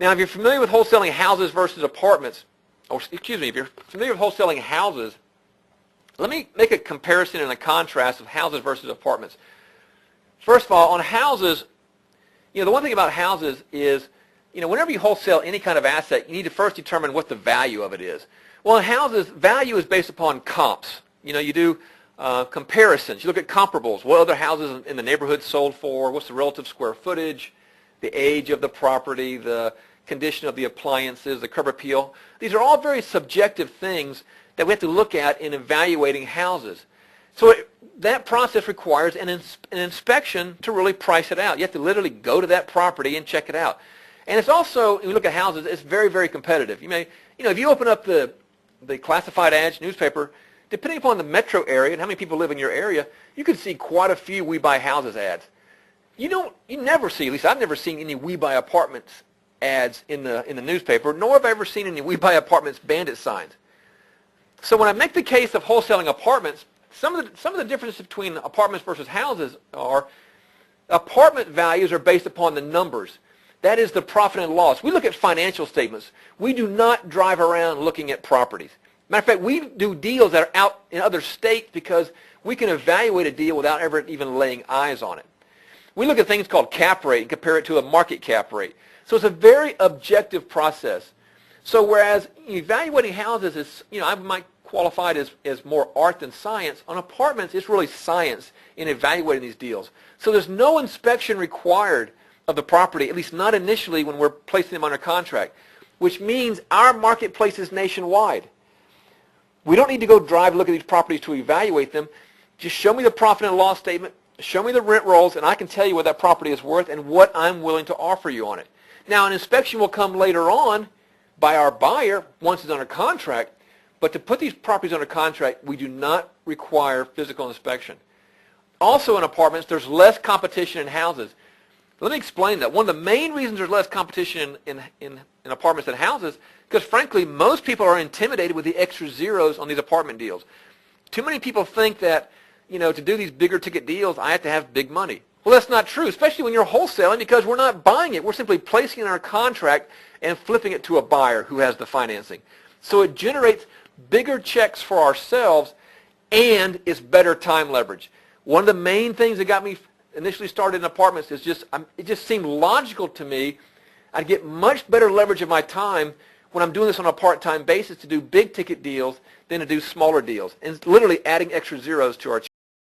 Now, if you're familiar with wholesaling houses versus apartments, or excuse me, if you're familiar with wholesaling houses, let me make a comparison and a contrast of houses versus apartments. First of all, on houses, the one thing about houses is, whenever you wholesale any kind of asset, you need to first determine what the value of it is. Well, in houses, value is based upon comps. You do comparisons. You look at comparables. What other houses in the neighborhood sold for? What's the relative square footage? The age of the property, the condition of the appliances, the curb appeal. These are all very subjective things that we have to look at in evaluating houses. So that process requires an inspection to really price it out. You have to literally go to that property and check it out. And it's also, when you look at houses, it's very, very competitive. If you open up the classified ads newspaper, depending upon the metro area and how many people live in your area, you can see quite a few We Buy Houses ads. You never see, at least I've never seen any We Buy Apartments ads in the newspaper, nor have I ever seen any We Buy Apartments bandit signs. So when I make the case of wholesaling apartments, some of the differences between apartments versus houses are apartment values are based upon the numbers. That is the profit and loss. We look at financial statements. We do not drive around looking at properties. Matter of fact, we do deals that are out in other states because we can evaluate a deal without ever even laying eyes on it. We look at things called cap rate and compare it to a market cap rate. So it's a very objective process. So whereas evaluating houses is, I might qualify it as more art than science, on apartments it's really science in evaluating these deals. So there's no inspection required of the property, at least not initially when we're placing them under contract, which means our marketplace is nationwide. We don't need to go drive, look at these properties to evaluate them. Just show me the profit and loss statement, show me the rent rolls, and I can tell you what that property is worth and what I'm willing to offer you on it. Now, an inspection will come later on by our buyer once it's under contract, but to put these properties under contract, we do not require physical inspection. Also in apartments, there's less competition in houses. Let me explain that. One of the main reasons there's less competition in apartments than houses, because frankly, most people are intimidated with the extra zeros on these apartment deals. Too many people think that, to do these bigger ticket deals, I have to have big money. Well, that's not true, especially when you're wholesaling, because we're not buying it. We're simply placing it in our contract and flipping it to a buyer who has the financing. So it generates bigger checks for ourselves, and it's better time leverage. One of the main things that got me initially started in apartments is it just seemed logical to me. I'd get much better leverage of my time when I'm doing this on a part-time basis to do big ticket deals than to do smaller deals, and literally adding extra zeros to our